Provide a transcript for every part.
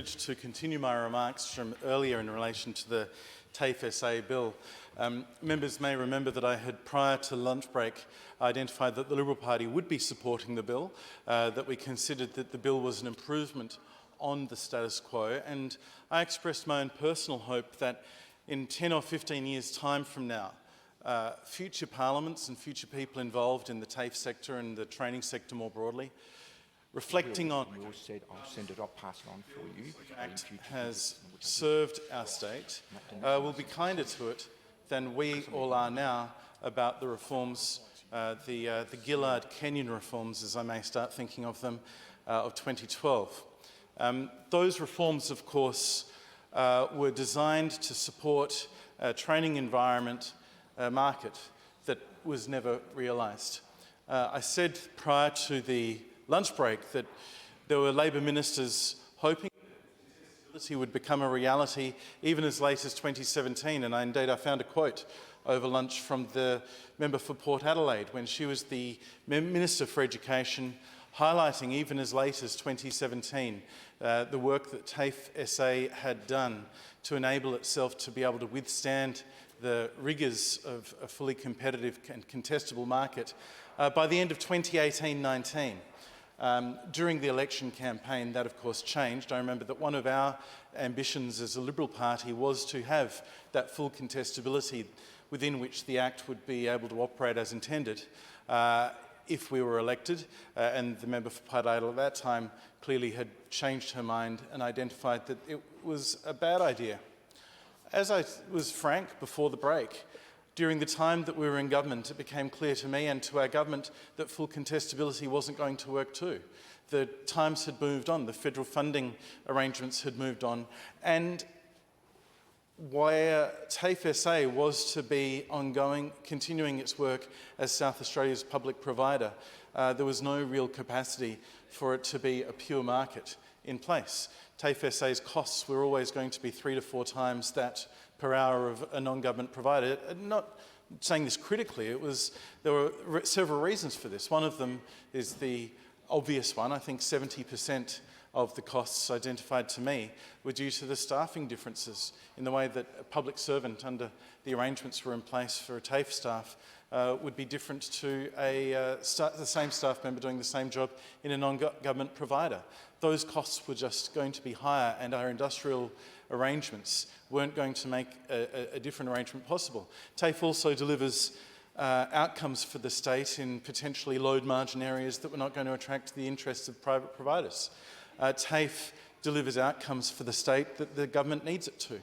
To continue my remarks from earlier in relation to the TAFE SA bill. Members may remember that I had, prior to lunch break, identified that the Liberal Party would be supporting the bill, that we considered that the bill was an improvement on the status quo, and I expressed my own personal hope that in 10 or 15 years' time from now, future parliaments and future people involved in the TAFE sector and the training sector more broadly, reflecting on you said I'll send it, I'll pass it on for you. Act has served our state, will be kinder to it than we all are now about the reforms, the Gillard-Kenyon reforms, as I may start thinking of them, of 2012. Those reforms, of course, were designed to support a training environment market that was never realised. I said prior to the lunch break that there were Labor ministers hoping that it would become a reality even as late as 2017, and I found a quote over lunch from the member for Port Adelaide when she was the Minister for Education, highlighting even as late as 2017 the work that TAFE SA had done to enable itself to be able to withstand the rigours of a fully competitive and contestable market by the end of 2018-19. During the election campaign, that of course changed. I remember that one of our ambitions as a Liberal Party was to have that full contestability within which the Act would be able to operate as intended if we were elected, and the member for Port Adelaide at that time clearly had changed her mind and identified that it was a bad idea. As I was frank before the break, during the time that we were in government, it became clear to me and to our government that full contestability wasn't going to work too. The times had moved on, the federal funding arrangements had moved on, and where TAFE SA was to be ongoing, continuing its work as South Australia's public provider, there was no real capacity for it to be a pure market in place. TAFE SA's costs were always going to be 3 to 4 times that per hour of a non-government provider. Not saying this critically, there were several reasons for this. One of them is the obvious one. I think 70% of the costs identified to me were due to the staffing differences in the way that a public servant under the arrangements were in place for a TAFE staff would be different to the same staff member doing the same job in a non-government provider. Those costs were just going to be higher, and our industrial arrangements weren't going to make a different arrangement possible. TAFE also delivers outcomes for the state in potentially low margin areas that were not going to attract the interests of private providers. TAFE delivers outcomes for the state that the government needs it to.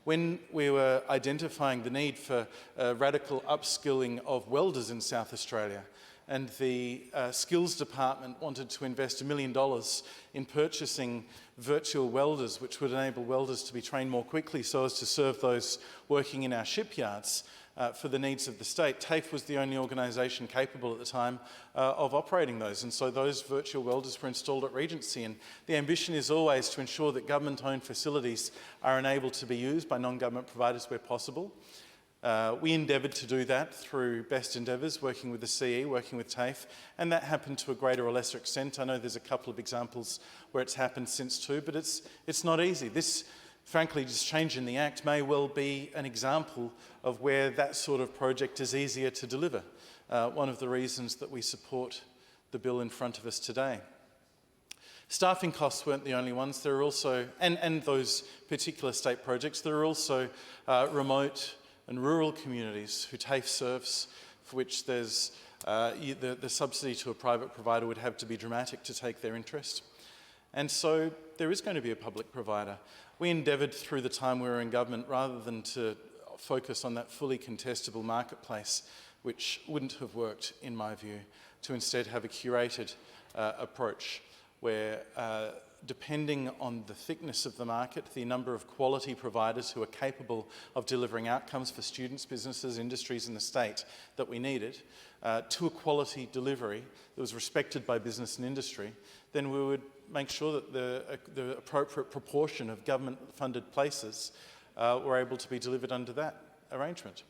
When we were identifying the need for radical upskilling of welders in South Australia, and the Skills Department wanted to invest $1 million in purchasing virtual welders, which would enable welders to be trained more quickly so as to serve those working in our shipyards for the needs of the state. TAFE was the only organisation capable at the time of operating those, and so those virtual welders were installed at Regency. And the ambition is always to ensure that government-owned facilities are enabled to be used by non-government providers where possible. We endeavoured to do that through best endeavours, working with the CE, working with TAFE, and that happened to a greater or lesser extent. I know there's a couple of examples where it's happened since too, but it's not easy. This, frankly, just change in the Act may well be an example of where that sort of project is easier to deliver. One of the reasons that we support the bill in front of us today. Staffing costs weren't the only ones. There are also, and those particular state projects, there are also remote and rural communities who TAFE serves, for which there's the subsidy to a private provider would have to be dramatic to take their interest. And so there is going to be a public provider. We endeavoured through the time we were in government, rather than to focus on that fully contestable marketplace, which wouldn't have worked in my view, to instead have a curated approach where depending on the thickness of the market, the number of quality providers who are capable of delivering outcomes for students, businesses, industries in the state that we needed, to a quality delivery that was respected by business and industry, then we would make sure that the appropriate proportion of government-funded places were able to be delivered under that arrangement.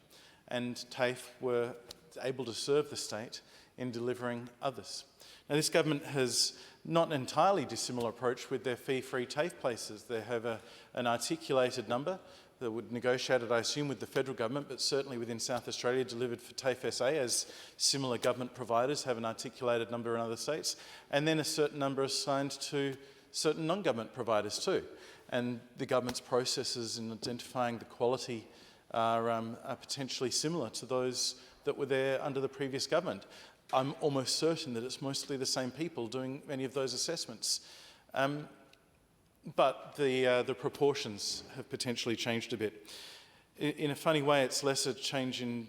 And TAFE were able to serve the state in delivering others. Now, this government has not an entirely dissimilar approach with their fee-free TAFE places. They have an articulated number that would negotiate it, I assume, with the federal government, but certainly within South Australia, delivered for TAFE SA, as similar government providers have an articulated number in other states, and then a certain number assigned to certain non-government providers too. And the government's processes in identifying the quality are potentially similar to those that were there under the previous government. I'm almost certain that it's mostly the same people doing many of those assessments. But the proportions have potentially changed a bit. In a funny way, it's less a change in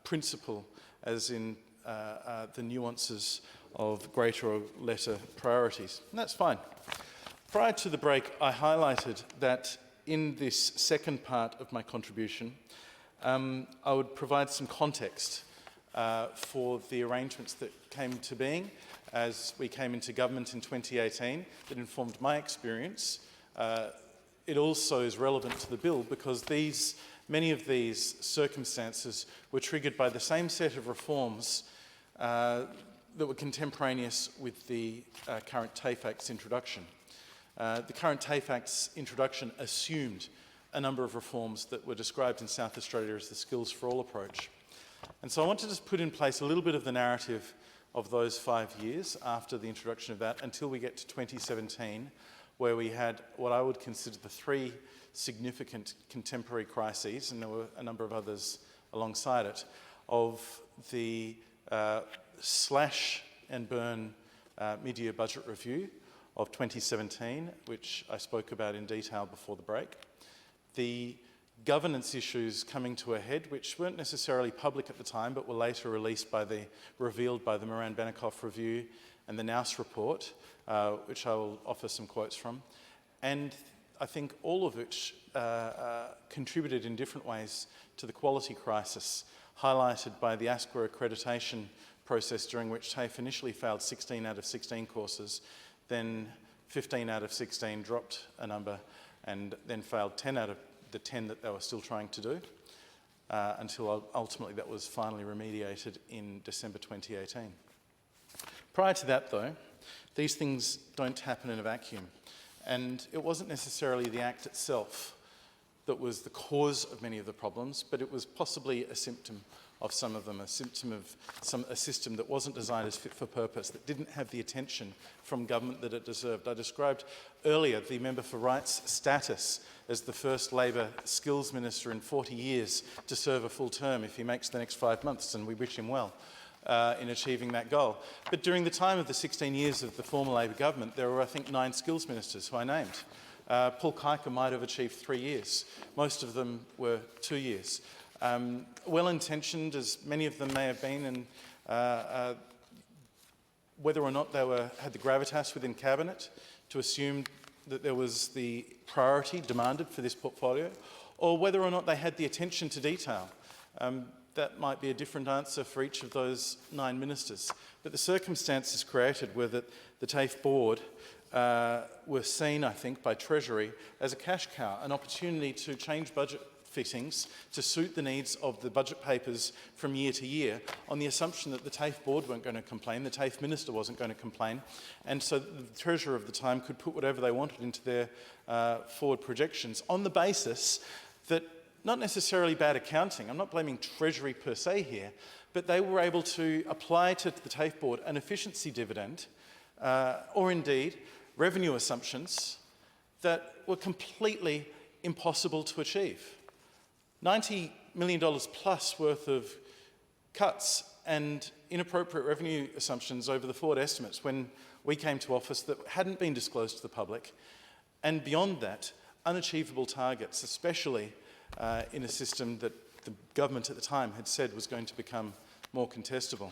principle as in the nuances of greater or lesser priorities. And that's fine. Prior to the break, I highlighted that in this second part of my contribution, I would provide some context for the arrangements that came to being as we came into government in 2018 that informed my experience. It also is relevant to the bill because many of these circumstances were triggered by the same set of reforms that were contemporaneous with the current TAFE Act's introduction. The current TAFE Act's introduction assumed a number of reforms that were described in South Australia as the Skills for All approach. And so I want to just put in place a little bit of the narrative of those 5 years after the introduction of that until we get to 2017, where we had what I would consider the three significant contemporary crises, and there were a number of others alongside it, of the slash and burn mid-year budget review of 2017, which I spoke about in detail before the break, the governance issues coming to a head, which weren't necessarily public at the time, but were later revealed by the Moran-Banikoff review and the Nous report, which I will offer some quotes from, and I think all of which contributed in different ways to the quality crisis, highlighted by the ASQA accreditation process, during which TAFE initially failed 16 out of 16 courses, then 15 out of 16 dropped a number, and then failed 10 out of the 10 that they were still trying to do, until ultimately that was finally remediated in December 2018. Prior to that, though, these things don't happen in a vacuum, and it wasn't necessarily the Act itself that was the cause of many of the problems, but it was possibly a symptom of some of them, a symptom of a system that wasn't designed as fit for purpose, that didn't have the attention from government that it deserved. I described earlier the Member for Rights' status as the first Labor skills minister in 40 years to serve a full term if he makes the next 5 months, and we wish him well in achieving that goal. But during the time of the 16 years of the former Labor government, there were, I think, 9 skills ministers who I named. Paul Kiker might have achieved 3 years. Most of them were 2 years. Well-intentioned, as many of them may have been, and whether or not they had the gravitas within Cabinet to assume that there was the priority demanded for this portfolio, or whether or not they had the attention to detail. That might be a different answer for each of those 9 ministers. But the circumstances created were that the TAFE board were seen, I think, by Treasury as a cash cow, an opportunity to change budget fittings to suit the needs of the budget papers from year to year, on the assumption that the TAFE board weren't going to complain, the TAFE minister wasn't going to complain, and so the Treasurer of the time could put whatever they wanted into their forward projections on the basis that, not necessarily bad accounting, I'm not blaming Treasury per se here, but they were able to apply to the TAFE board an efficiency dividend, or indeed revenue assumptions that were completely impossible to achieve. $90 million plus worth of cuts and inappropriate revenue assumptions over the forward estimates when we came to office that hadn't been disclosed to the public, and beyond that, unachievable targets, especially in a system that the government at the time had said was going to become more contestable.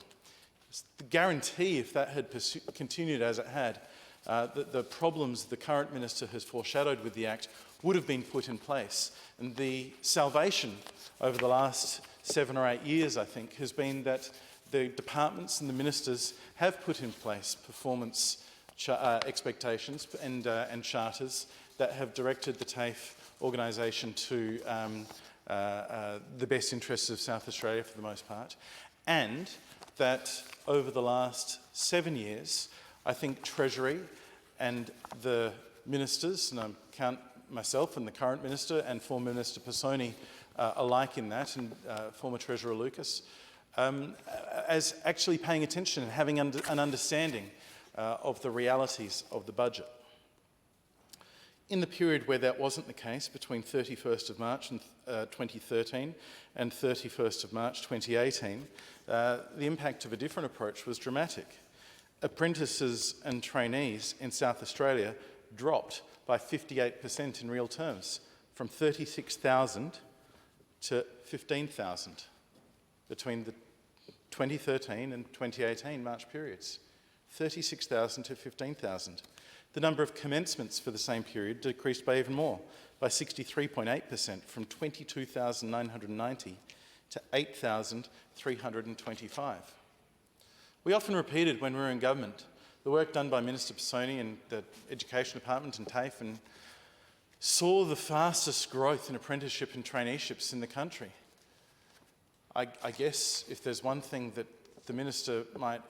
The guarantee, if that had continued as it had, that the problems the current minister has foreshadowed with the Act would have been put in place. And the salvation over the last 7 or 8 years, I think, has been that the departments and the ministers have put in place performance expectations and charters that have directed the TAFE organisation to the best interests of South Australia for the most part, and that over the last 7 years, I think Treasury and the ministers, and I count myself and the current minister and former Minister Pisoni alike in that, and former Treasurer Lucas, as actually paying attention and having an understanding of the realities of the budget. In the period where that wasn't the case, between 31st of March 2013 and 31st of March 2018, the impact of a different approach was dramatic. Apprentices and trainees in South Australia dropped by 58% in real terms, from 36,000 to 15,000 between the 2013 and 2018 March periods. 36,000 to 15,000. The number of commencements for the same period decreased by even more, by 63.8%, from 22,990 to 8,325. We often repeated when we were in government the work done by Minister Pisoni and the Education Department and TAFE, and saw the fastest growth in apprenticeship and traineeships in the country. I guess if there's one thing that the Minister might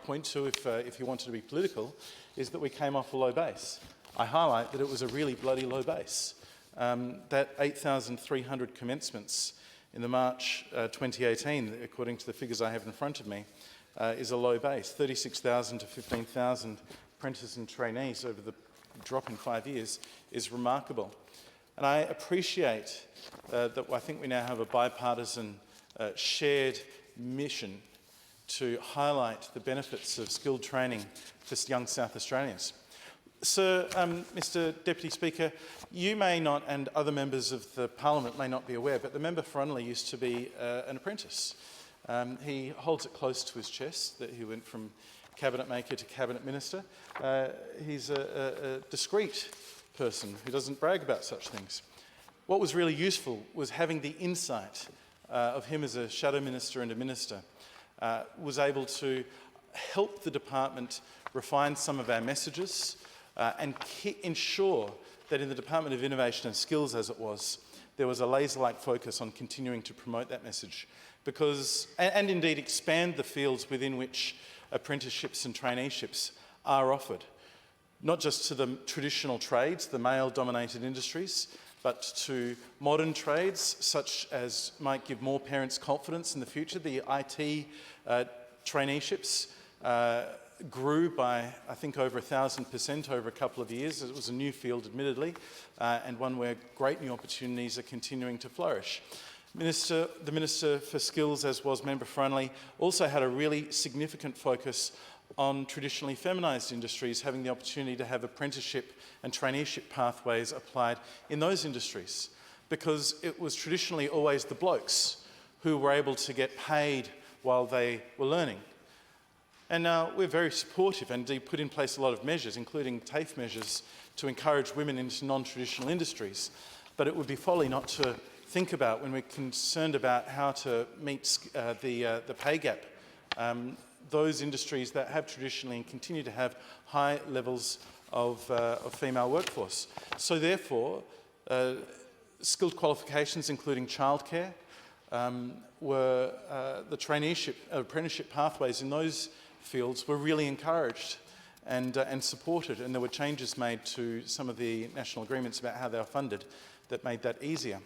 point to if he wanted to be political, is that we came off a low base. I highlight that it was a really bloody low base. That 8,300 commencements in the March 2018, according to the figures I have in front of me, is a low base. 36,000 to 15,000 apprentices and trainees over the drop in 5 years is remarkable. And I appreciate that I think we now have a bipartisan shared mission to highlight the benefits of skilled training for young South Australians. Sir, Mr Deputy Speaker, you may not, and other members of the Parliament may not be aware, but the member for Unley used to be an apprentice. He holds it close to his chest that he went from cabinet maker to cabinet minister. He's a discreet person who doesn't brag about such things. What was really useful was having the insight of him as a shadow minister and a minister, was able to help the department refine some of our messages and ensure that in the Department of Innovation and Skills, as it was, there was a laser-like focus on continuing to promote that message, because, and indeed expand the fields within which apprenticeships and traineeships are offered, not just to the traditional trades, the male-dominated industries, but to modern trades such as might give more parents confidence in the future. The IT traineeships grew by, I think, over 1,000% over a couple of years. It was a new field, admittedly, and one where great new opportunities are continuing to flourish. The Minister for Skills, as was Member for Unley, also had a really significant focus on traditionally feminised industries, having the opportunity to have apprenticeship and traineeship pathways applied in those industries, because it was traditionally always the blokes who were able to get paid while they were learning. And now we're very supportive and indeed put in place a lot of measures, including TAFE measures, to encourage women into non-traditional industries. But it would be folly not to think about, when we're concerned about how to meet the pay gap, those industries that have traditionally and continue to have high levels of female workforce. So therefore, skilled qualifications, including childcare, were the traineeship, apprenticeship pathways in those fields were really encouraged and supported, and there were changes made to some of the national agreements about how they were funded that made that easier.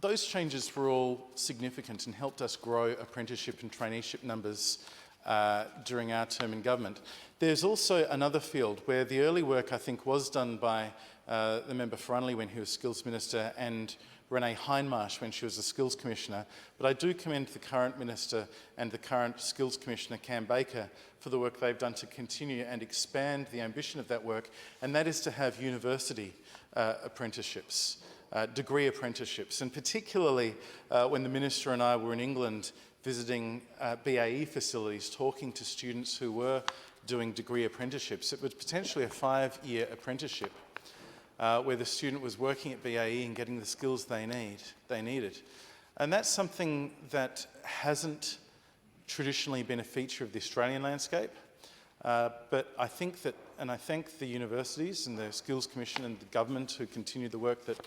Those changes were all significant and helped us grow apprenticeship and traineeship numbers during our term in government. There's also another field where the early work, I think, was done by the member for Unley when he was Skills Minister, and Renee Hindmarsh when she was the Skills Commissioner. But I do commend the current Minister and the current Skills Commissioner, Cam Baker, for the work they've done to continue and expand the ambition of that work, and that is to have university apprenticeships. Degree apprenticeships, and particularly when the Minister and I were in England visiting BAE facilities, talking to students who were doing degree apprenticeships. It was potentially a 5-year apprenticeship where the student was working at BAE and getting the skills they needed. And that's something that hasn't traditionally been a feature of the Australian landscape. But I think that, and I thank the universities and the Skills Commission and the government who continue the work that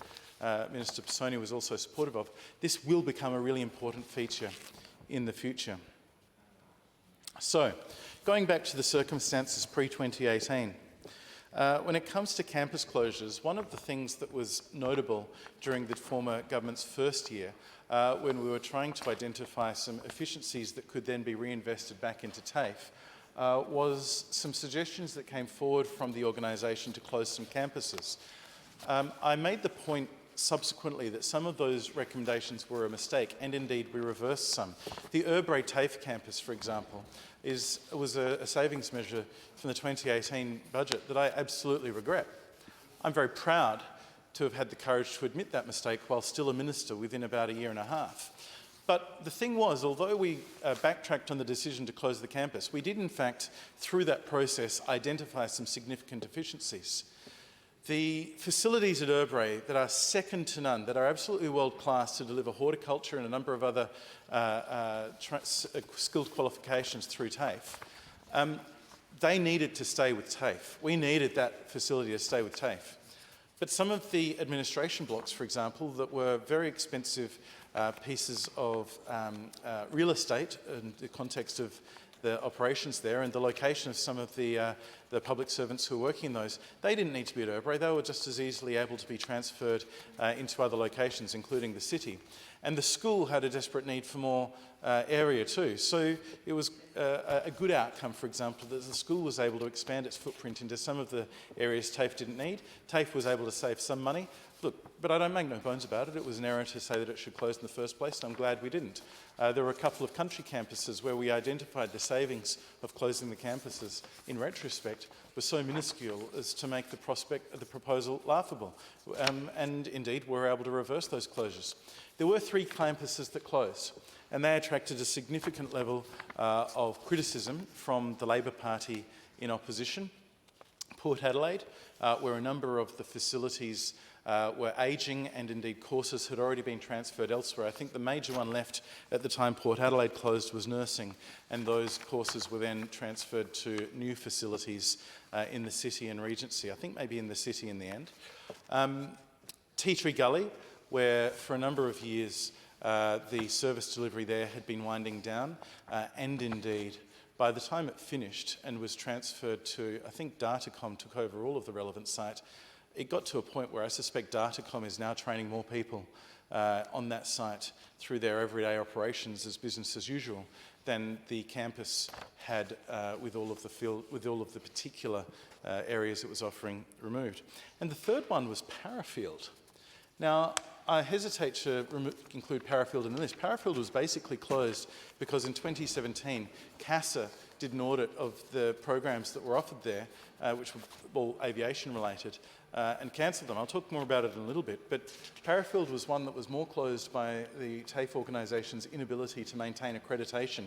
Minister Pisoni was also supportive of, this will become a really important feature in the future. So, going back to the circumstances pre-2018, when it comes to campus closures, one of the things that was notable during the former government's first year, when we were trying to identify some efficiencies that could then be reinvested back into TAFE, was some suggestions that came forward from the organisation to close some campuses. I made the point subsequently that some of those recommendations were a mistake, and indeed we reversed some. The Urbray TAFE campus, for example, was a savings measure from the 2018 budget that I absolutely regret. I'm very proud to have had the courage to admit that mistake while still a minister within about a year and a half. But the thing was, although we backtracked on the decision to close the campus, we did in fact, through that process, identify some significant deficiencies. The facilities at Urbray that are second to none, that are absolutely world-class to deliver horticulture and a number of other skilled qualifications through TAFE, they needed to stay with TAFE. We needed that facility to stay with TAFE. But some of the administration blocks, for example, that were very expensive pieces of real estate in the context of the operations there and the location of some of the public servants who were working in those, they didn't need to be at Urbray. They were just as easily able to be transferred into other locations, including the city. And the school had a desperate need for more area too. So it was a good outcome, for example, that the school was able to expand its footprint into some of the areas TAFE didn't need. TAFE was able to save some money. Look, but I don't make no bones about it. It was an error to say that it should close in the first place, and I'm glad we didn't. There were a couple of country campuses where we identified the savings of closing the campuses, in retrospect, were so minuscule as to make the proposal laughable. And indeed, we were able to reverse those closures. There were 3 campuses that closed, and they attracted a significant level of criticism from the Labor Party in opposition. Port Adelaide, where a number of the facilities were ageing and indeed courses had already been transferred elsewhere. I think the major one left at the time Port Adelaide closed was nursing, and those courses were then transferred to new facilities in the city and Regency. I think maybe in the city in the end. Tea Tree Gully, where for a number of years the service delivery there had been winding down, and indeed by the time it finished and was transferred to, I think Datacom took over all of the relevant site, it got to a point where I suspect Datacom is now training more people on that site through their everyday operations as business as usual than the campus had with all of the particular areas it was offering removed. And the third one was Parafield. Now, I hesitate to include Parafield in the list. Parafield was basically closed because in 2017, CASA did an audit of the programs that were offered there, which were all aviation related, and cancelled them. I'll talk more about it in a little bit, but Parafield was one that was more closed by the TAFE organisation's inability to maintain accreditation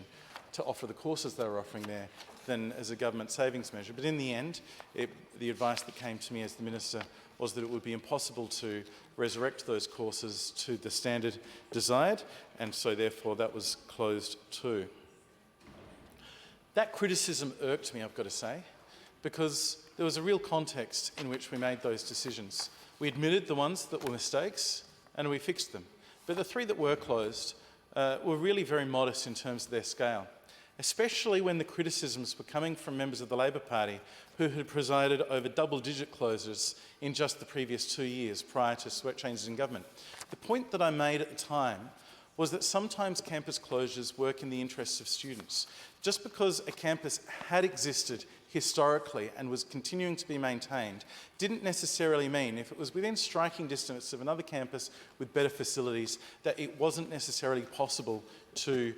to offer the courses they were offering there than as a government savings measure. But in the end, the advice that came to me as the Minister was that it would be impossible to resurrect those courses to the standard desired, and so therefore that was closed too. That criticism irked me, I've got to say, because there was a real context in which we made those decisions. We admitted the ones that were mistakes and we fixed them. But the 3 that were closed were really very modest in terms of their scale, especially when the criticisms were coming from members of the Labor Party who had presided over double-digit closures in just the previous 2 years prior to changes in government. The point that I made at the time was that sometimes campus closures work in the interests of students. Just because a campus had existed historically and was continuing to be maintained didn't necessarily mean, if it was within striking distance of another campus with better facilities, that it wasn't necessarily possible to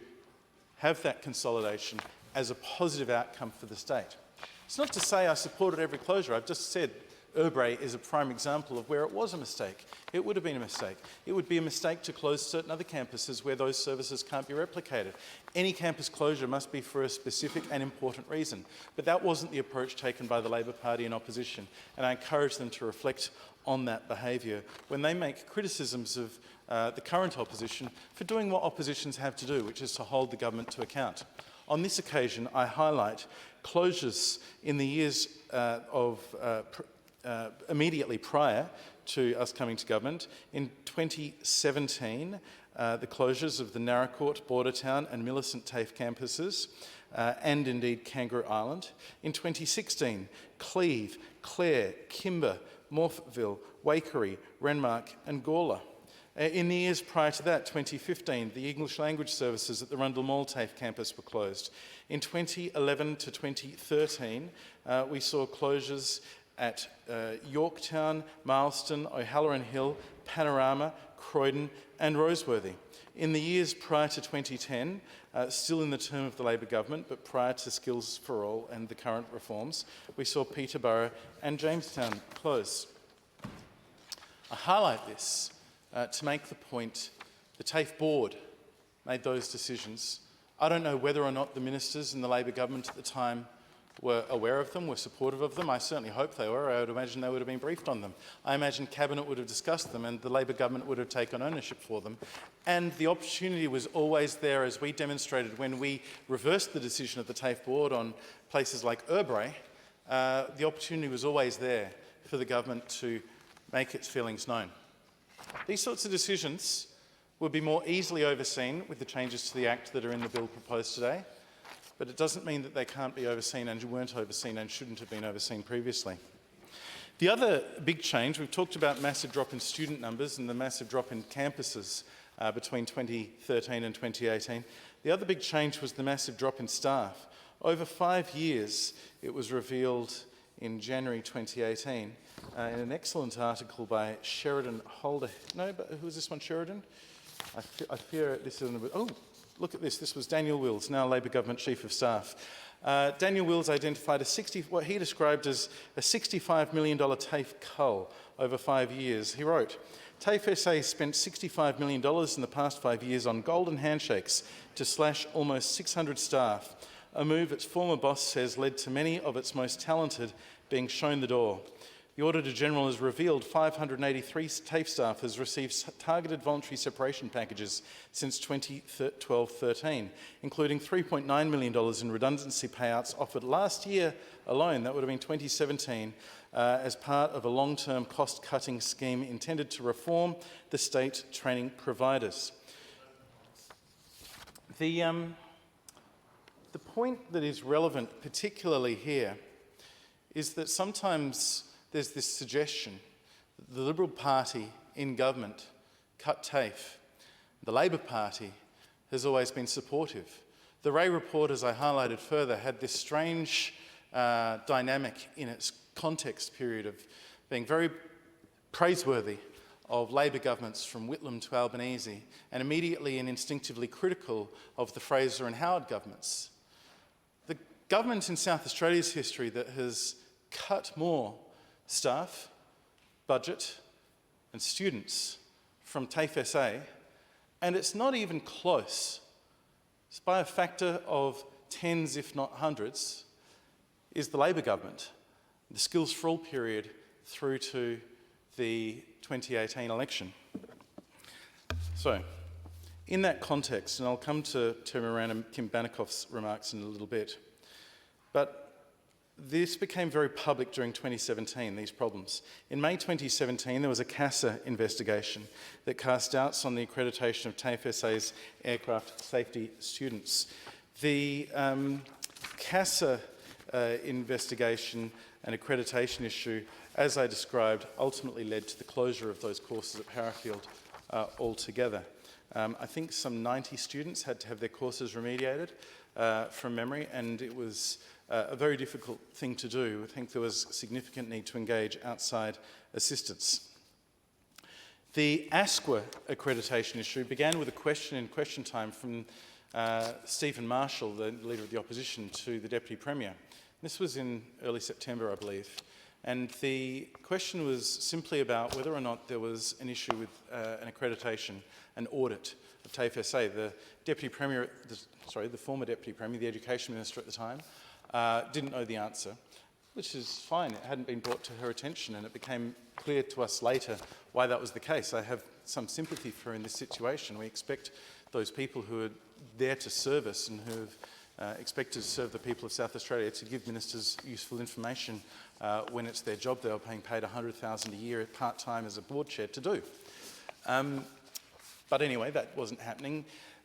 have that consolidation as a positive outcome for the state. It's not to say I supported every closure. I've just said Urbray is a prime example of where it was a mistake. It would have been a mistake. It would be a mistake to close certain other campuses where those services can't be replicated. Any campus closure must be for a specific and important reason. But that wasn't the approach taken by the Labor Party in opposition, and I encourage them to reflect on that behaviour when they make criticisms of the current opposition for doing what oppositions have to do, which is to hold the government to account. On this occasion, I highlight closures in the years immediately prior to us coming to government. In 2017, the closures of the Narracourt, Bordertown and Millicent TAFE campuses, and indeed Kangaroo Island. In 2016, Cleve, Clare, Kimber, Morpheville, Waikerie, Renmark and Gawler. In the years prior to that, 2015, the English language services at the Rundle Mall TAFE campus were closed. In 2011 to 2013, we saw closures at Yorktown, Marlston, O'Halloran Hill, Panorama, Croydon and Roseworthy. In the years prior to 2010, still in the term of the Labor government, but prior to Skills for All and the current reforms, we saw Peterborough and Jamestown close. I highlight this to make the point the TAFE board made those decisions. I don't know whether or not the ministers in the Labor government at the time were aware of them, were supportive of them. I certainly hope they were. I would imagine they would have been briefed on them. I imagine Cabinet would have discussed them and the Labor government would have taken ownership for them. And the opportunity was always there, as we demonstrated when we reversed the decision of the TAFE board on places like Urbray. The opportunity was always there for the government to make its feelings known. These sorts of decisions would be more easily overseen with the changes to the Act that are in the bill proposed today, but it doesn't mean that they can't be overseen and weren't overseen and shouldn't have been overseen previously. The other big change, we've talked about massive drop in student numbers and the massive drop in campuses between 2013 and 2018. The other big change was the massive drop in staff. Over 5 years, it was revealed in January 2018 in an excellent article by Sheridan Holder. No, but who was this one, Sheridan? I fear this is... Oh, look at this. This was Daniel Wills, now Labor Government Chief of Staff. Daniel Wills identified what he described as a $65 million TAFE cull over 5 years. He wrote, TAFE SA spent $65 million in the past 5 years on golden handshakes to slash almost 600 staff, a move its former boss says led to many of its most talented being shown the door. The Auditor-General has revealed 583 TAFE staff has received targeted voluntary separation packages since 2012-13, including $3.9 million in redundancy payouts offered last year alone, that would have been 2017, as part of a long-term cost-cutting scheme intended to reform the state training providers. The point that is relevant, particularly here, is that sometimes there's this suggestion that the Liberal Party in government cut TAFE. The Labor Party has always been supportive. The Ray report, as I highlighted further, had this strange dynamic in its context period of being very praiseworthy of Labor governments from Whitlam to Albanese and immediately and instinctively critical of the Fraser and Howard governments. The government in South Australia's history that has cut more staff, budget and students from TAFE SA, and it's not even close. It's by a factor of tens, if not hundreds, is the Labor government, the Skills for All period through to the 2018 election. So, in that context, and I'll come to Moran and Kim Banikoff's remarks in a little bit, but this became very public during 2017, these problems. In May 2017, there was a CASA investigation that cast doubts on the accreditation of TAFE SA's aircraft safety students. The CASA investigation and accreditation issue, as I described, ultimately led to the closure of those courses at Parafield altogether. I think some 90 students had to have their courses remediated from memory, and it was a very difficult thing to do. I think there was significant need to engage outside assistance. The ASQA accreditation issue began with a question in question time from Stephen Marshall, the Leader of the Opposition, to the Deputy Premier. This was in early September, I believe. And the question was simply about whether or not there was an issue with an accreditation, an audit of TAFE SA. The Deputy Premier, the former Deputy Premier, the Education Minister at the time, didn't know the answer, which is fine. It hadn't been brought to her attention, and it became clear to us later why that was the case. I have some sympathy for her in this situation. We expect those people who are there to serve us and who have expected to serve the people of South Australia to give ministers useful information when it's their job they were being paid $100,000 a year part-time as a board chair to do. But anyway, that wasn't happening.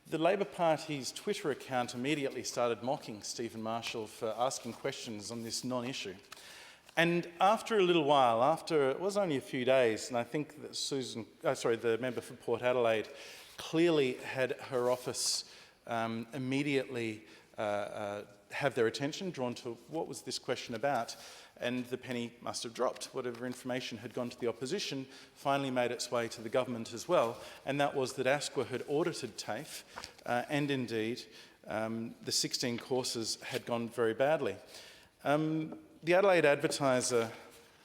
The Labor Party's Twitter account immediately started mocking Stephen Marshall for asking questions on this non-issue. And after a little while, after it was only a few days, and I think that the member for Port Adelaide clearly had her office immediately have their attention drawn to what was this question about, and the penny must have dropped. Whatever information had gone to the opposition finally made its way to the government as well, and that was that ASQA had audited TAFE, and indeed the 16 courses had gone very badly. The Adelaide Advertiser,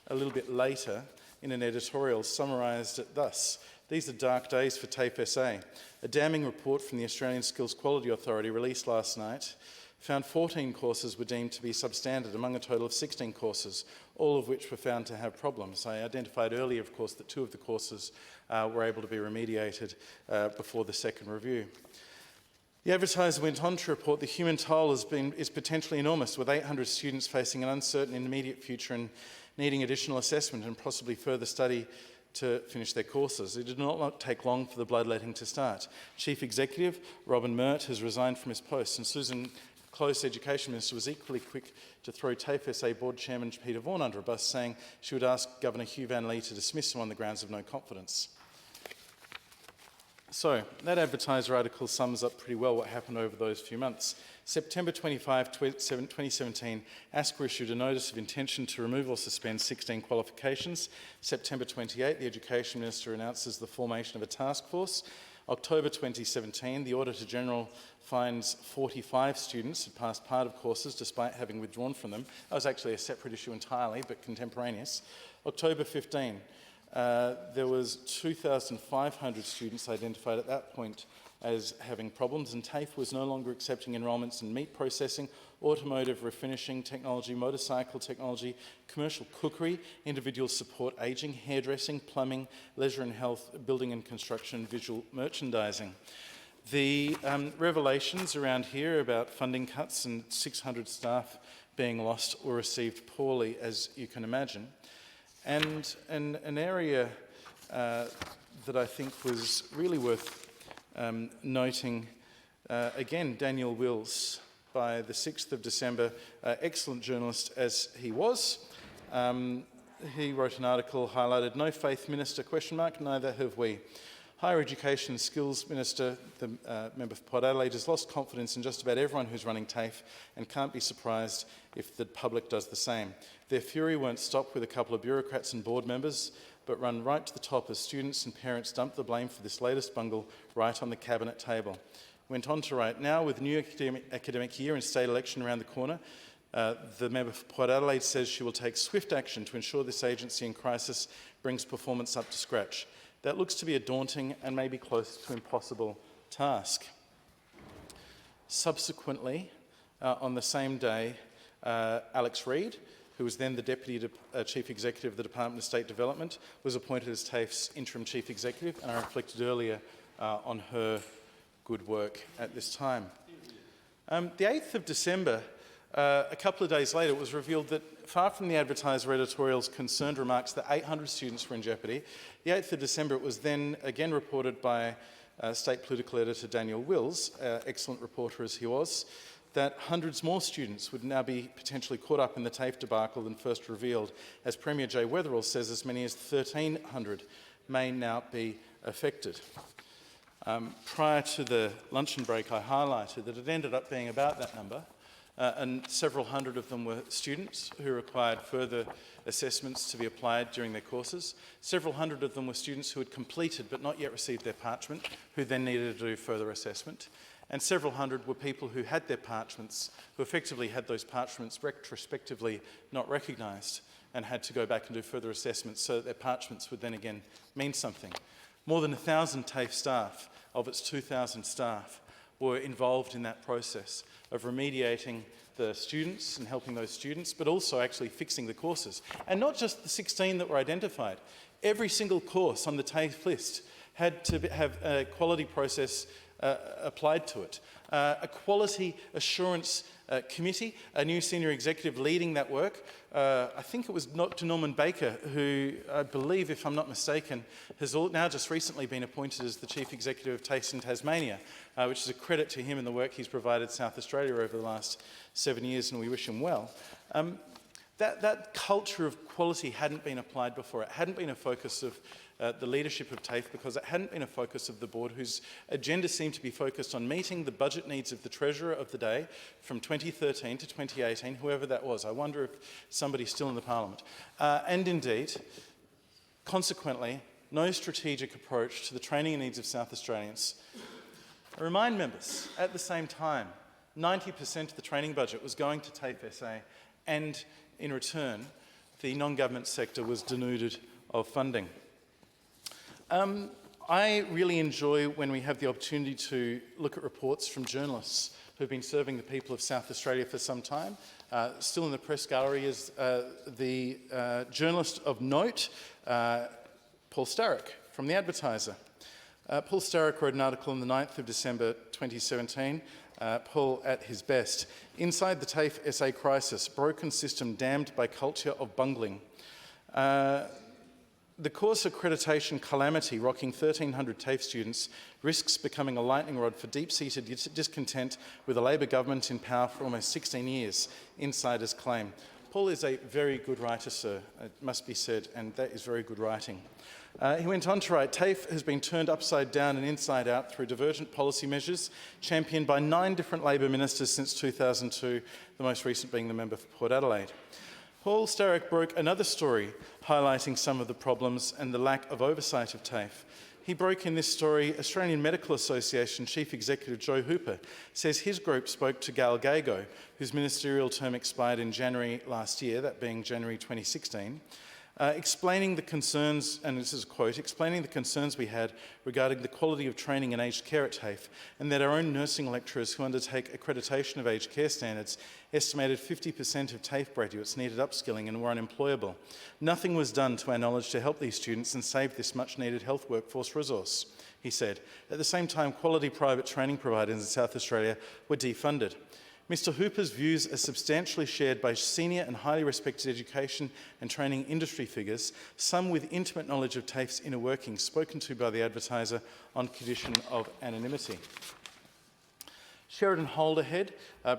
a little bit later, in an editorial, summarised it thus: "These are dark days for TAFE SA. A damning report from the Australian Skills Quality Authority released last night found 14 courses were deemed to be substandard among a total of 16 courses, all of which were found to have problems." I identified earlier, of course, that 2 of the courses were able to be remediated before the second review. The Advertiser went on to report the human toll is potentially enormous, with 800 students facing an uncertain intermediate future and needing additional assessment and possibly further study to finish their courses. It did not take long for the bloodletting to start. Chief Executive Robin Mert has resigned from his post, and Susan Close, Education Minister, was equally quick to throw TAFE SA Board Chairman Peter Vaughan under a bus, saying she would ask Governor Hugh Van Lee to dismiss him on the grounds of no confidence. So, that Advertiser article sums up pretty well what happened over those few months. September 25, 2017, ASQA issued a notice of intention to remove or suspend 16 qualifications. September 28, the Education Minister announces the formation of a task force. October 2017, the Auditor-General finds 45 students had passed part of courses despite having withdrawn from them. That was actually a separate issue entirely, but contemporaneous. October 15, there was 2,500 students identified at that point as having problems, and TAFE was no longer accepting enrolments in meat processing, automotive refinishing technology, motorcycle technology, commercial cookery, individual support ageing, hairdressing, plumbing, leisure and health, building and construction, visual merchandising. The revelations around here about funding cuts and 600 staff being lost were received poorly, as you can imagine. And an area that I think was really worth noting, again, Daniel Wills, by the 6th of December, excellent journalist as he was. He wrote an article highlighted, "No faith minister, ? Neither have we." Higher Education and Skills Minister, the member for Port Adelaide, has lost confidence in just about everyone who's running TAFE and can't be surprised if the public does the same. Their fury won't stop with a couple of bureaucrats and board members, but run right to the top as students and parents dump the blame for this latest bungle right on the cabinet table. Went on to write, "Now, with the new academic year and state election around the corner, the member for Port Adelaide says she will take swift action to ensure this agency in crisis brings performance up to scratch. That looks to be a daunting and maybe close to impossible task." Subsequently, on the same day, Alex Reid, who was then the Deputy Chief Executive of the Department of State Development, was appointed as TAFE's Interim Chief Executive, and I reflected earlier on her good work at this time. The 8th of December, a couple of days later, it was revealed that far from the Advertiser editorial's concerned remarks that 800 students were in jeopardy, the 8th of December it was then again reported by State Political Editor Daniel Wills, excellent reporter as he was, that hundreds more students would now be potentially caught up in the TAFE debacle than first revealed. As Premier Jay Weatherill says, as many as 1,300 may now be affected. Prior to the luncheon break, I highlighted that it ended up being about that number, and several hundred of them were students who required further assessments to be applied during their courses. Several hundred of them were students who had completed but not yet received their parchment, who then needed to do further assessment. And several hundred were people who had their parchments, who effectively had those parchments retrospectively not recognised and had to go back and do further assessments so that their parchments would then again mean something. More than 1,000 TAFE staff of its 2,000 staff were involved in that process of remediating the students and helping those students, but also actually fixing the courses. And not just the 16 that were identified. Every single course on the TAFE list had to have a quality process applied to it. A quality assurance committee, a new senior executive leading that work. I think it was Dr. Norman Baker, who I believe, if I'm not mistaken, has now just recently been appointed as the Chief Executive of TAFE in Tasmania, which is a credit to him and the work he's provided South Australia over the last 7 years, and we wish him well. That culture of quality hadn't been applied before. It hadn't been a focus of the leadership of TAFE because it hadn't been a focus of the board, whose agenda seemed to be focused on meeting the budget needs of the Treasurer of the day from 2013 to 2018, whoever that was. I wonder if somebody's still in the Parliament. And indeed, consequently, no strategic approach to the training needs of South Australians. I remind members, at the same time, 90% of the training budget was going to TAFE SA, and in return, the non-government sector was denuded of funding. I really enjoy when we have the opportunity to look at reports from journalists who've been serving the people of South Australia for some time. Still in the press gallery is the journalist of note, Paul Starrick from The Advertiser. Paul Starrick wrote an article on the 9th of December 2017, Paul at his best. Inside the TAFE SA crisis, broken system damned by culture of bungling. The course accreditation calamity rocking 1,300 TAFE students risks becoming a lightning rod for deep-seated discontent with a Labor government in power for almost 16 years, insiders claim. Paul is a very good writer, sir, it must be said, and that is very good writing. He went on to write, TAFE has been turned upside down and inside out through divergent policy measures championed by 9 different Labor ministers since 2002, the most recent being the member for Port Adelaide. Paul Starrick broke another story highlighting some of the problems and the lack of oversight of TAFE. He broke in this story, Australian Medical Association Chief Executive Joe Hooper says his group spoke to Gal Gago, whose ministerial term expired in January last year, that being January 2016, explaining the concerns, and this is a quote, explaining the concerns we had regarding the quality of training in aged care at TAFE, and that our own nursing lecturers who undertake accreditation of aged care standards estimated 50% of TAFE graduates needed upskilling and were unemployable. Nothing was done, to our knowledge, to help these students and save this much-needed health workforce resource, he said. At the same time, quality private training providers in South Australia were defunded. Mr Hooper's views are substantially shared by senior and highly respected education and training industry figures, some with intimate knowledge of TAFE's inner workings, spoken to by The Advertiser on condition of anonymity. Sheridan Holderhead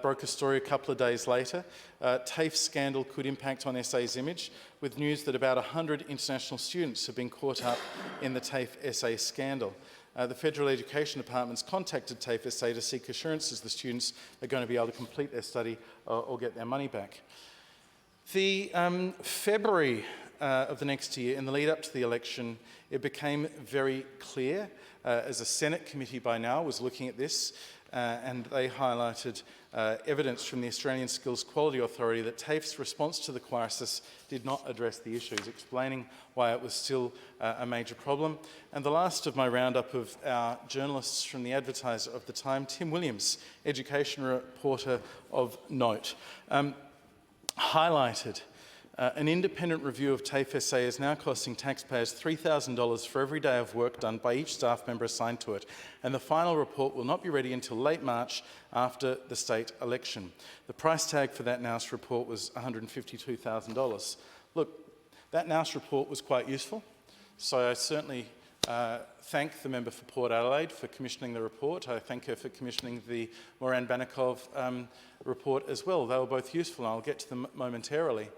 broke a story a couple of days later. TAFE scandal could impact on SA's image, with news that about 100 international students have been caught up in the TAFE SA scandal. The Federal Education Department's contacted TAFE SA to seek assurances the students are going to be able to complete their study or get their money back. The February of the next year, in the lead up to the election, it became very clear, as a Senate committee by now was looking at this, and they highlighted evidence from the Australian Skills Quality Authority that TAFE's response to the crisis did not address the issues, explaining why it was still a major problem. And the last of my roundup of our journalists from The Advertiser of the time, Tim Williams, education reporter of note, highlighted an independent review of TAFE SA is now costing taxpayers $3,000 for every day of work done by each staff member assigned to it, and the final report will not be ready until late March after the state election. The price tag for that NAUS report was $152,000. Look, that NAUS report was quite useful, so I certainly thank the member for Port Adelaide for commissioning the report. I thank her for commissioning the Moran Bannikov report as well. They were both useful, and I'll get to them momentarily.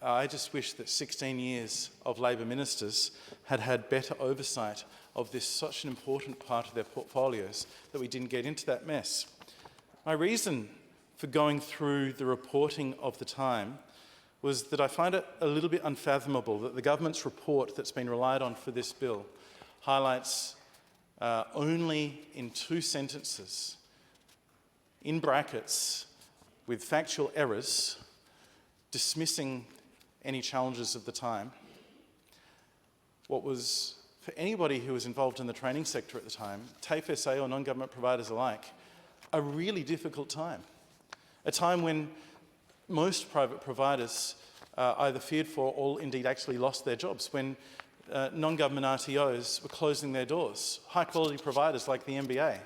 I just wish that 16 years of Labor ministers had had better oversight of this such an important part of their portfolios, that we didn't get into that mess. My reason for going through the reporting of the time was that I find it a little bit unfathomable that the government's report that's been relied on for this bill highlights only in 2 sentences, in brackets, with factual errors, dismissing any challenges of the time, what was, for anybody who was involved in the training sector at the time, TAFE SA or non-government providers alike, a really difficult time. A time when most private providers either feared for or indeed actually lost their jobs, when non-government RTOs were closing their doors, high-quality providers like the NBA.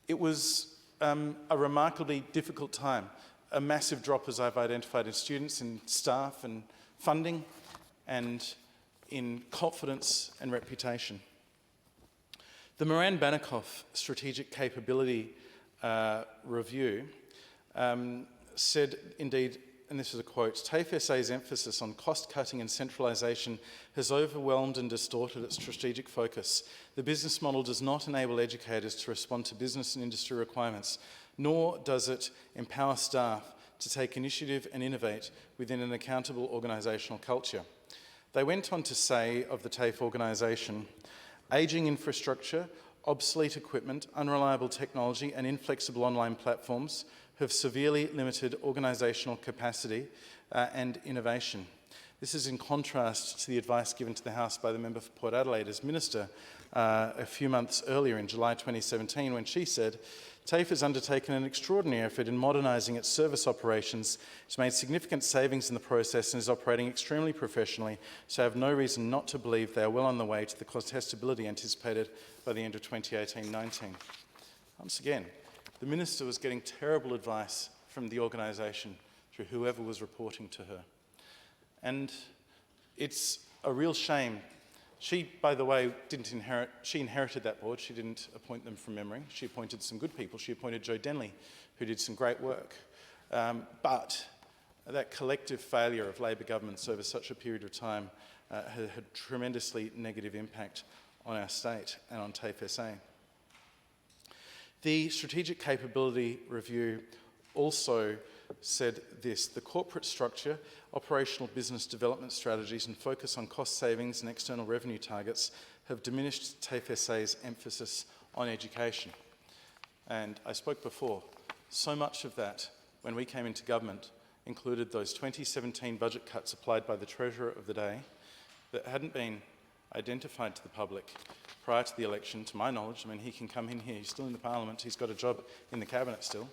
It was a remarkably difficult time. A massive drop, as I've identified, in students and staff and funding and in confidence and reputation. The Moran-Bannekoff Strategic Capability Review said, indeed, and this is a quote, TAFE SA's emphasis on cost-cutting and centralisation has overwhelmed and distorted its strategic focus. The business model does not enable educators to respond to business and industry requirements, nor does it empower staff to take initiative and innovate within an accountable organisational culture. They went on to say of the TAFE organisation, ageing infrastructure, obsolete equipment, unreliable technology and inflexible online platforms have severely limited organisational capacity and innovation. This is in contrast to the advice given to the House by the member for Port Adelaide as Minister a few months earlier in July 2017 when she said, TAFE has undertaken an extraordinary effort in modernising its service operations. It's made significant savings in the process and is operating extremely professionally, so I have no reason not to believe they are well on the way to the contestability anticipated by the end of 2018-19. Once again, the Minister was getting terrible advice from the organisation through whoever was reporting to her. And it's a real shame. She, by the way, she inherited that board. She didn't appoint them from memory. She appointed some good people. She appointed Joe Denley, who did some great work. But that collective failure of Labor governments over such a period of time had a tremendously negative impact on our state and on TAFE SA. The Strategic Capability Review also said this, the corporate structure, operational business development strategies and focus on cost savings and external revenue targets have diminished TAFE SA's emphasis on education. And I spoke before, so much of that, when we came into government, included those 2017 budget cuts applied by the Treasurer of the day that hadn't been identified to the public prior to the election, to my knowledge. I mean, he can come in here, he's still in the Parliament, he's got a job in the Cabinet still.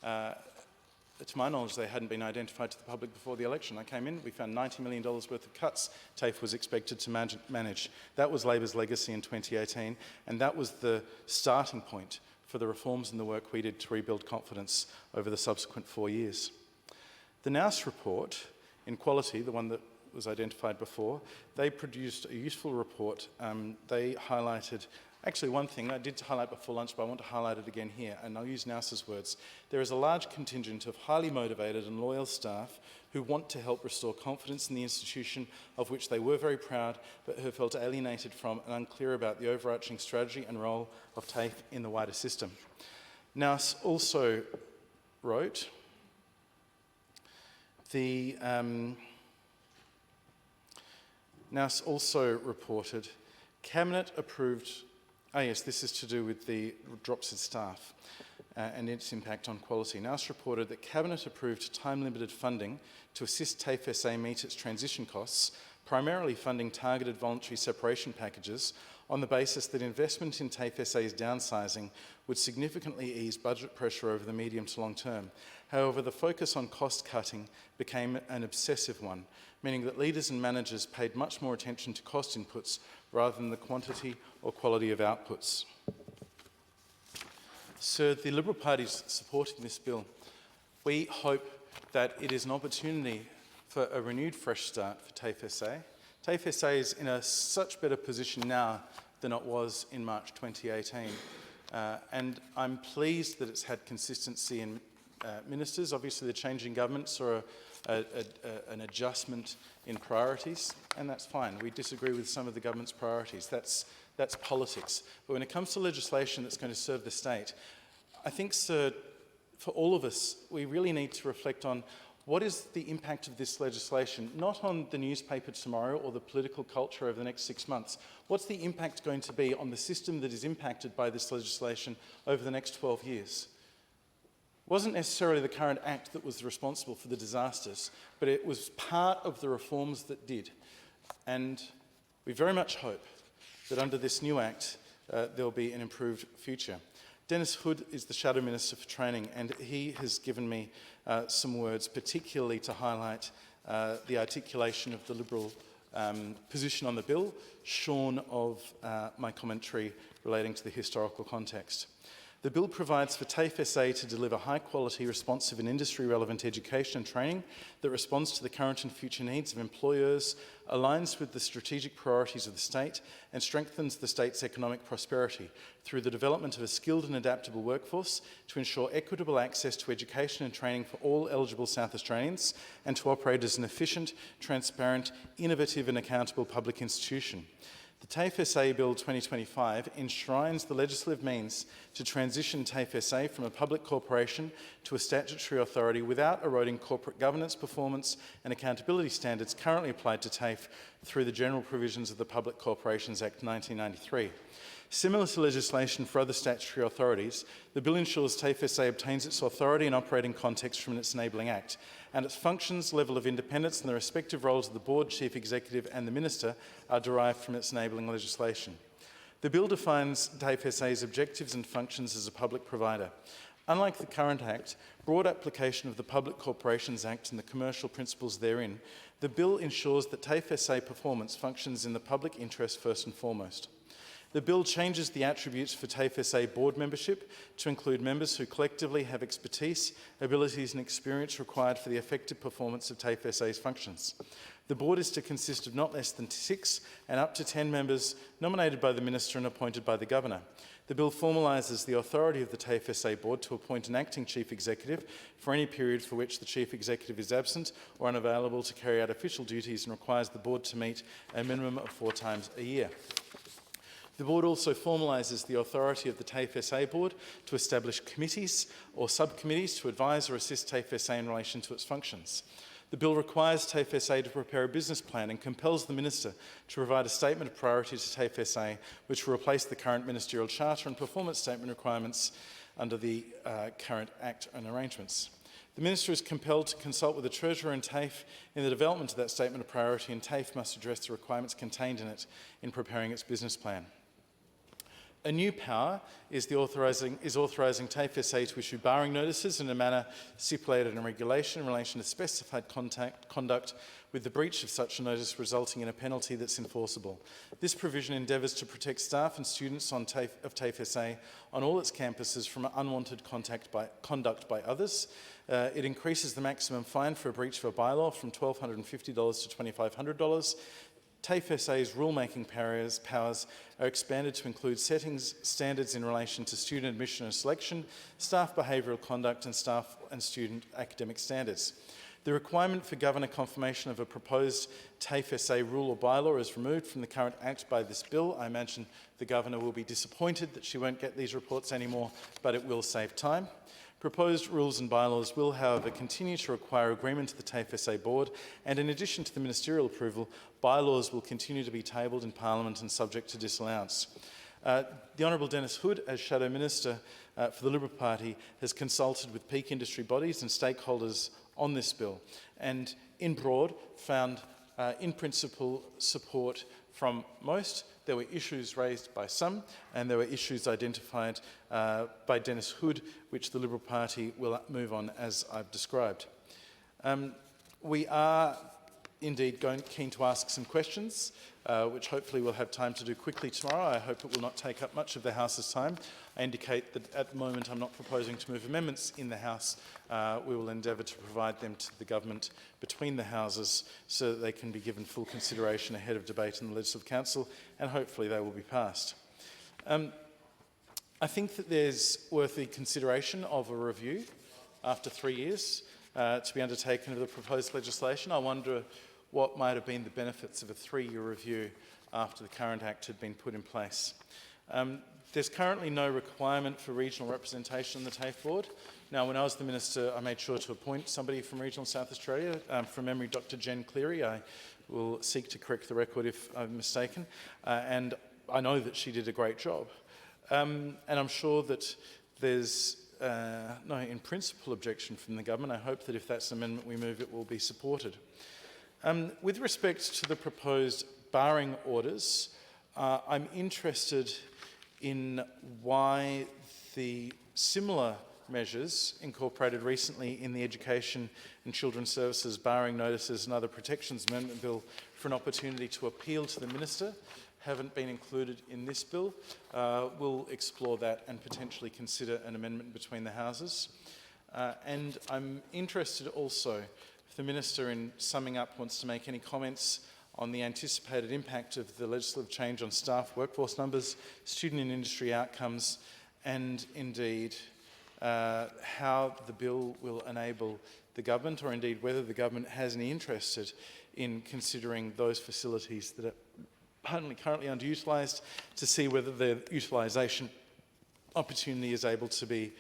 To my knowledge, they hadn't been identified to the public before the election. I came in, we found $90 million worth of cuts TAFE was expected to manage. That was Labor's legacy in 2018, and that was the starting point for the reforms and the work we did to rebuild confidence over the subsequent 4 years. The Nous report, in quality, the one that was identified before, they produced a useful report. They highlighted, actually one thing I did highlight before lunch, but I want to highlight it again here, and I'll use Nous's words. There is a large contingent of highly motivated and loyal staff who want to help restore confidence in the institution of which they were very proud, but who felt alienated from and unclear about the overarching strategy and role of TAFE in the wider system. Nous also wrote, Nous also reported, Cabinet approved, yes, this is to do with the drops in staff and its impact on quality. Nous reported that Cabinet approved time-limited funding to assist TAFE SA meet its transition costs, primarily funding targeted voluntary separation packages on the basis that investment in TAFE SA's downsizing would significantly ease budget pressure over the medium to long term. However, the focus on cost cutting became an obsessive one, meaning that leaders and managers paid much more attention to cost inputs rather than the quantity or quality of outputs. So the Liberal Party's supporting this bill. We hope that it is an opportunity for a renewed fresh start for TAFE SA. TAFE SA is in a such better position now than it was in March 2018. And I'm pleased that it's had consistency in ministers. Obviously, the changing government saw an adjustment in priorities, and that's fine. We disagree with some of the government's priorities. That's politics. But when it comes to legislation that's going to serve the state, I think, sir, for all of us, we really need to reflect on what is the impact of this legislation, not on the newspaper tomorrow or the political culture over the next 6 months. What's the impact going to be on the system that is impacted by this legislation over the next 12 years? It wasn't necessarily the current Act that was responsible for the disasters, but it was part of the reforms that did. And we very much hope that under this new Act, there'll be an improved future. Dennis Hood is the Shadow Minister for Training, and he has given me some words, particularly to highlight the articulation of the Liberal position on the bill, shorn of my commentary relating to the historical context. The bill provides for TAFE SA to deliver high-quality, responsive and industry-relevant education and training that responds to the current and future needs of employers, aligns with the strategic priorities of the state and strengthens the state's economic prosperity through the development of a skilled and adaptable workforce to ensure equitable access to education and training for all eligible South Australians and to operate as an efficient, transparent, innovative and accountable public institution. The TAFE SA Bill 2025 enshrines the legislative means to transition TAFE SA from a public corporation to a statutory authority without eroding corporate governance, performance and accountability standards currently applied to TAFE through the general provisions of the Public Corporations Act 1993. Similar to legislation for other statutory authorities, the bill ensures TAFE SA obtains its authority and operating context from its enabling act, and its functions, level of independence and the respective roles of the Board, Chief Executive and the Minister are derived from its enabling legislation. The bill defines TAFE SA's objectives and functions as a public provider. Unlike the current Act, broad application of the Public Corporations Act and the commercial principles therein, the bill ensures that TAFE SA performance functions in the public interest first and foremost. The bill changes the attributes for TAFE SA board membership to include members who collectively have expertise, abilities and experience required for the effective performance of TAFE SA's functions. The board is to consist of not less than 6 and up to 10 members nominated by the Minister and appointed by the Governor. The bill formalises the authority of the TAFE SA board to appoint an acting Chief Executive for any period for which the Chief Executive is absent or unavailable to carry out official duties and requires the board to meet a minimum of 4 times a year. The board also formalises the authority of the TAFE SA board to establish committees or subcommittees to advise or assist TAFE SA in relation to its functions. The bill requires TAFE SA to prepare a business plan and compels the Minister to provide a statement of priority to TAFE SA, which will replace the current ministerial charter and performance statement requirements under the current Act and arrangements. The Minister is compelled to consult with the Treasurer and TAFE in the development of that statement of priority, and TAFE must address the requirements contained in it in preparing its business plan. A new power is authorising TAFE SA to issue barring notices in a manner stipulated in regulation in relation to specified conduct with the breach of such a notice resulting in a penalty that's enforceable. This provision endeavours to protect staff and students of TAFE SA on all its campuses from unwanted conduct by others. It increases the maximum fine for a breach of a bylaw from $1,250 to $2,500. TAFE SA's rulemaking powers are expanded to include setting standards in relation to student admission and selection, staff behavioural conduct and staff and student academic standards. The requirement for Governor confirmation of a proposed TAFE SA rule or bylaw is removed from the current Act by this bill. I imagine the Governor will be disappointed that she won't get these reports anymore, but it will save time. Proposed rules and bylaws will, however, continue to require agreement of the TAFE SA board, and in addition to the ministerial approval, bylaws will continue to be tabled in Parliament and subject to disallowance. The Honourable Dennis Hood, as Shadow Minister for the Liberal Party, has consulted with peak industry bodies and stakeholders on this bill, and in broad found in principle support from most. There were issues raised by some, and there were issues identified by Dennis Hood, which the Liberal Party will move on as I've described. We are indeed keen to ask some questions, which hopefully we'll have time to do quickly tomorrow. I hope it will not take up much of the House's time. I indicate that at the moment I'm not proposing to move amendments in the House. We will endeavour to provide them to the government between the Houses so that they can be given full consideration ahead of debate in the Legislative Council, and hopefully they will be passed. I think that there's worthy consideration of a review after 3 years to be undertaken of the proposed legislation. I wonder what might have been the benefits of a 3-year review after the current Act had been put in place. There's currently no requirement for regional representation on the TAFE board. Now, when I was the Minister, I made sure to appoint somebody from regional South Australia. From memory, Dr. Jen Cleary. I will seek to correct the record if I'm mistaken. And I know that she did a great job. And I'm sure that there's no in principle objection from the government. I hope that if that's an amendment we move, it will be supported. With respect to the proposed barring orders, I'm interested in why the similar measures incorporated recently in the Education and Children's Services Barring Notices and Other Protections Amendment Bill for an opportunity to appeal to the Minister haven't been included in this bill. We'll explore that and potentially consider an amendment between the houses. And I'm interested also if the Minister, in summing up, wants to make any comments on the anticipated impact of the legislative change on staff workforce numbers, student and industry outcomes, and indeed how the bill will enable the government, or indeed whether the government has any interest in considering those facilities that are currently underutilised, to see whether their utilisation opportunity is able to be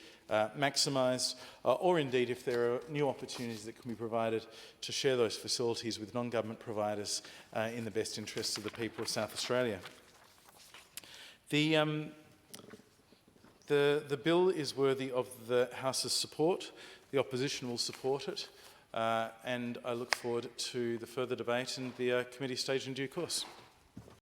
maximised, or indeed if there are new opportunities that can be provided to share those facilities with non-government providers in the best interests of the people of South Australia. The bill is worthy of the House's support. The opposition will support it, and I look forward to the further debate and the committee stage in due course.